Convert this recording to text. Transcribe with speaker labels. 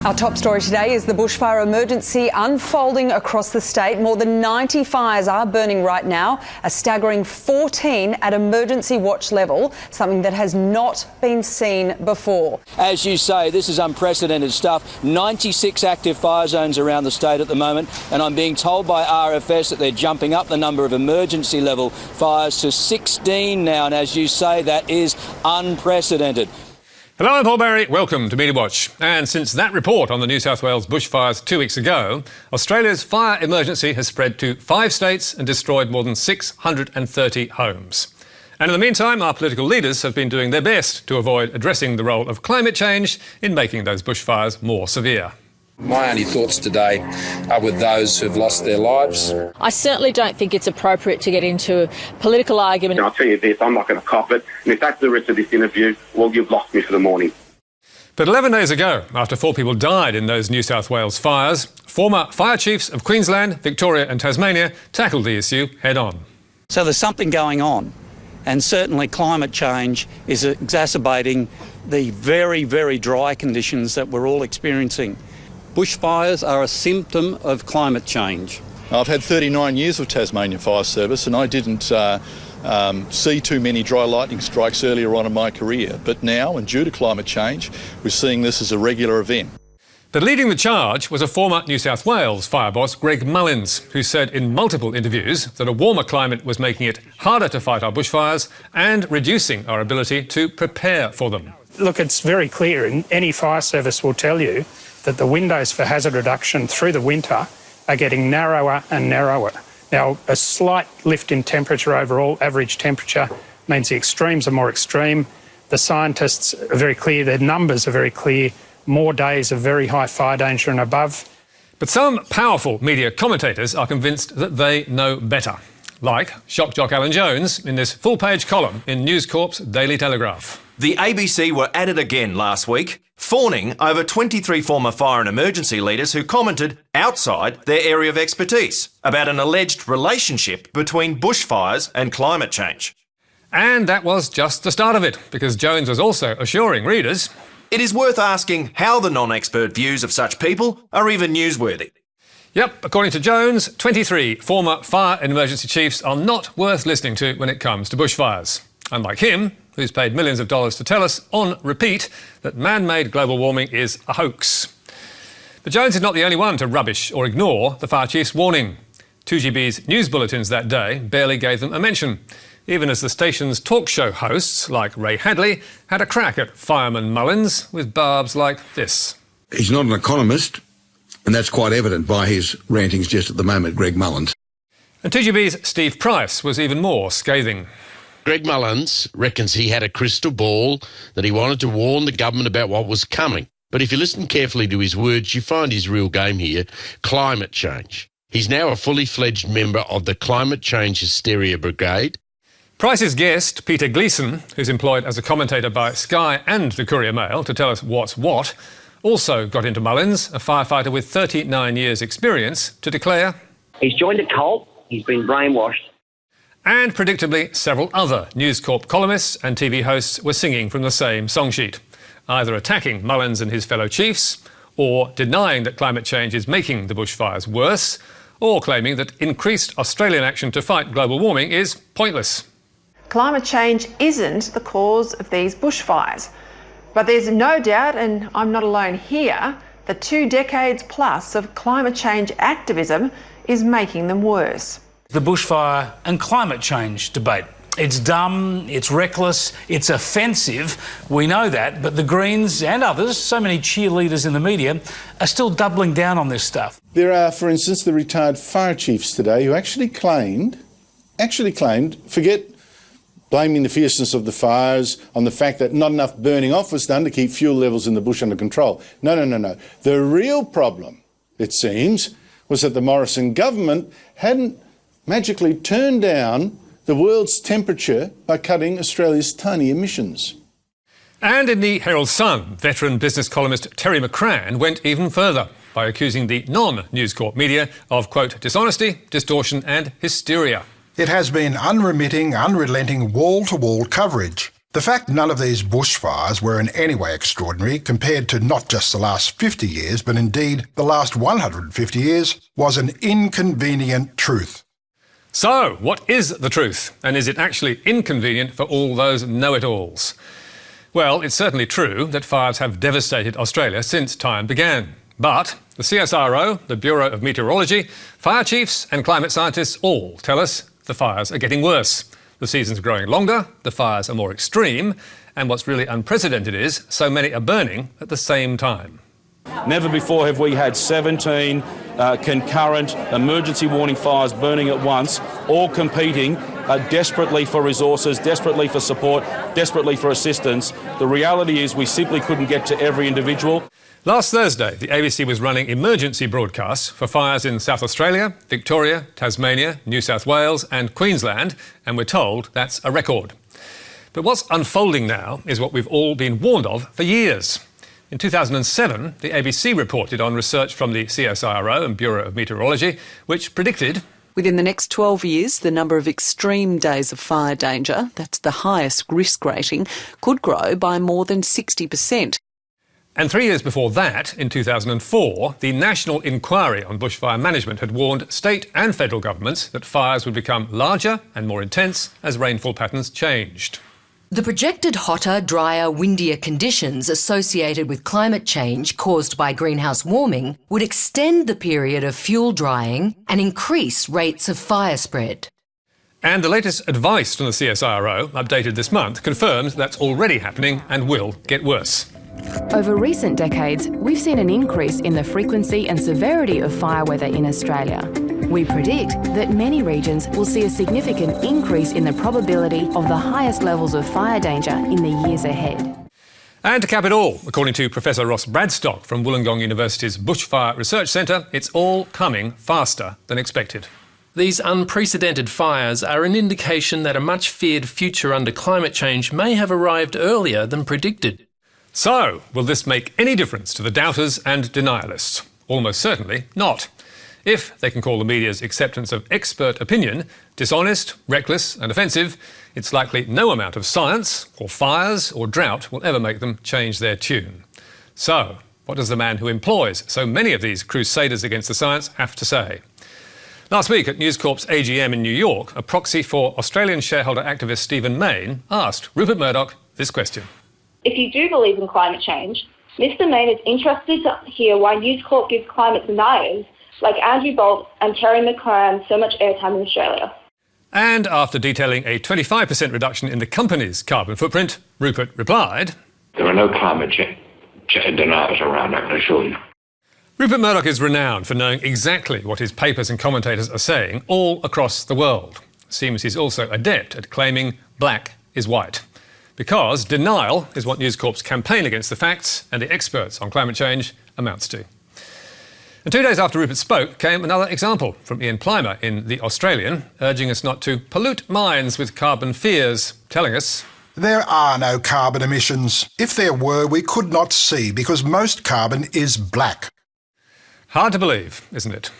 Speaker 1: Our top story today is the bushfire emergency unfolding across the state. More than 90 fires are burning right now, a staggering 14 at emergency watch level, something that has not been seen before.
Speaker 2: As you say, this is unprecedented stuff. 96 active fire zones around the state at the moment, and I'm being told by RFS that they're jumping up the number of emergency level fires to 16 now, and as you say, that is unprecedented.
Speaker 3: Hello, I'm Paul Barry. Welcome to Media Watch. And since that report on the New South Wales bushfires 2 weeks ago, Australia's fire emergency has spread to 5 states and destroyed more than 630 homes. And in the meantime, our political leaders have been doing their best to avoid addressing the role of climate change in making those bushfires more severe.
Speaker 4: My only thoughts today are with those who've lost their lives.
Speaker 5: I certainly don't think it's appropriate to get into a political argument.
Speaker 6: And I'll tell you this, I'm not going to cop it. And if that's the rest of this interview, well, you've lost me for the morning.
Speaker 3: But 11 days ago, after 4 people died in those New South Wales fires, former fire chiefs of Queensland, Victoria and Tasmania tackled the issue head on.
Speaker 7: So there's something going on, and certainly climate change is exacerbating the very, very dry conditions that we're all experiencing. Bushfires are a symptom of climate change.
Speaker 8: I've had 39 years of Tasmania Fire Service and I didn't see too many dry lightning strikes earlier on in my career. But now, and due to climate change, we're seeing this as a regular event.
Speaker 3: But leading the charge was a former New South Wales fire boss, Greg Mullins, who said in multiple interviews that a warmer climate was making it harder to fight our bushfires and reducing our ability to prepare for them.
Speaker 9: Look, it's very clear, and any fire service will tell you that the windows for hazard reduction through the winter are getting narrower and narrower. Now, a slight lift in temperature overall, average temperature, means the extremes are more extreme. The scientists are very clear, their numbers are very clear, more days of very high fire danger and above.
Speaker 3: But some powerful media commentators are convinced that they know better, like shock jock Alan Jones in this full-page column in News Corp's Daily Telegraph.
Speaker 10: The ABC were at it again last week, fawning over 23 former fire and emergency leaders who commented outside their area of expertise about an alleged relationship between bushfires and climate change.
Speaker 3: And that was just the start of it, because Jones was also assuring readers
Speaker 10: it is worth asking how the non-expert views of such people are even newsworthy.
Speaker 3: Yep, according to Jones, 23 former fire and emergency chiefs are not worth listening to when it comes to bushfires. Unlike him, who's paid millions of dollars to tell us on repeat that man-made global warming is a hoax. But Jones is not the only one to rubbish or ignore the fire chief's warning. 2GB's news bulletins that day barely gave them a mention, even as the station's talk show hosts, like Ray Hadley, had a crack at Fireman Mullins with barbs like this.
Speaker 11: He's not an economist, and that's quite evident by his rantings just at the moment, Greg Mullins.
Speaker 3: And 2GB's Steve Price was even more scathing.
Speaker 12: Greg Mullins reckons he had a crystal ball, that he wanted to warn the government about what was coming. But if you listen carefully to his words, you find his real game here, climate change. He's now a fully fledged member of the Climate Change Hysteria Brigade.
Speaker 3: Price's guest, Peter Gleeson, who's employed as a commentator by Sky and the Courier Mail to tell us what's what, also got into Mullins, a firefighter with 39 years' experience, to declare
Speaker 13: he's joined a cult, he's been brainwashed.
Speaker 3: And predictably, several other News Corp columnists and TV hosts were singing from the same song sheet, either attacking Mullins and his fellow chiefs, or denying that climate change is making the bushfires worse, or claiming that increased Australian action to fight global warming is pointless.
Speaker 14: Climate change isn't the cause of these bushfires, but there's no doubt, and I'm not alone here, that 2 decades plus of climate change activism is making them worse.
Speaker 15: The bushfire and climate change debate. It's dumb, it's reckless, it's offensive, we know that, but the Greens and others, so many cheerleaders in the media, are still doubling down on this stuff.
Speaker 16: There are, for instance, the retired fire chiefs today who actually claimed, forget blaming the fierceness of the fires on the fact that not enough burning off was done to keep fuel levels in the bush under control. No. The real problem, it seems, was that the Morrison government hadn't magically turned down the world's temperature by cutting Australia's tiny emissions.
Speaker 3: And in the Herald Sun, veteran business columnist Terry McCrann went even further by accusing the non-News Corp media of, quote, dishonesty, distortion and hysteria.
Speaker 17: It has been unremitting, unrelenting, wall-to-wall coverage. The fact none of these bushfires were in any way extraordinary compared to not just the last 50 years, but indeed the last 150 years, was an inconvenient truth.
Speaker 3: So, what is the truth? And is it actually inconvenient for all those know-it-alls? Well, it's certainly true that fires have devastated Australia since time began. But the CSIRO, the Bureau of Meteorology, fire chiefs and climate scientists all tell us the fires are getting worse. The season's growing longer, the fires are more extreme, and what's really unprecedented is so many are burning at the same time.
Speaker 18: Never before have we had 17 concurrent emergency warning fires burning at once, all competing desperately for resources, desperately for support, desperately for assistance. The reality is we simply couldn't get to every individual.
Speaker 3: Last Thursday, the ABC was running emergency broadcasts for fires in South Australia, Victoria, Tasmania, New South Wales and Queensland, and we're told that's a record. But what's unfolding now is what we've all been warned of for years. In 2007, the ABC reported on research from the CSIRO and Bureau of Meteorology, which predicted
Speaker 19: within the next 12 years, the number of extreme days of fire danger, that's the highest risk rating, could grow by more than 60%.
Speaker 3: And 3 years before that, in 2004, the National Inquiry on Bushfire Management had warned state and federal governments that fires would become larger and more intense as rainfall patterns changed.
Speaker 20: The projected hotter, drier, windier conditions associated with climate change caused by greenhouse warming would extend the period of fuel drying and increase rates of fire spread.
Speaker 3: And the latest advice from the CSIRO, updated this month, confirms that's already happening and will get worse.
Speaker 21: Over recent decades, we've seen an increase in the frequency and severity of fire weather in Australia. We predict that many regions will see a significant increase in the probability of the highest levels of fire danger in the years ahead.
Speaker 3: And to cap it all, according to Professor Ross Bradstock from Wollongong University's Bushfire Research Centre, it's all coming faster than expected.
Speaker 22: These unprecedented fires are an indication that a much-feared future under climate change may have arrived earlier than predicted.
Speaker 3: So, will this make any difference to the doubters and denialists? Almost certainly not. If they can call the media's acceptance of expert opinion dishonest, reckless and offensive, it's likely no amount of science or fires or drought will ever make them change their tune. So, what does the man who employs so many of these crusaders against the science have to say? Last week at News Corp's AGM in New York, a proxy for Australian shareholder activist Stephen Mayne asked Rupert Murdoch this question.
Speaker 23: If you do believe in climate change, Mr Mayne is interested to hear why News Corp gives climate deniers like Andrew Bolt and Terry McCrann so much airtime in Australia.
Speaker 3: And after detailing a 25% reduction in the company's carbon footprint, Rupert replied,
Speaker 24: "There are no climate change deniers around, I can assure you."
Speaker 3: Rupert Murdoch is renowned for knowing exactly what his papers and commentators are saying all across the world. Seems he's also adept at claiming black is white. Because denial is what News Corp's campaign against the facts and the experts on climate change amounts to. And 2 days after Rupert spoke came another example from Ian Plimer in The Australian, urging us not to pollute minds with carbon fears, telling us,
Speaker 17: "There are no carbon emissions. If there were, we could not see because most carbon is black."
Speaker 3: Hard to believe, isn't it?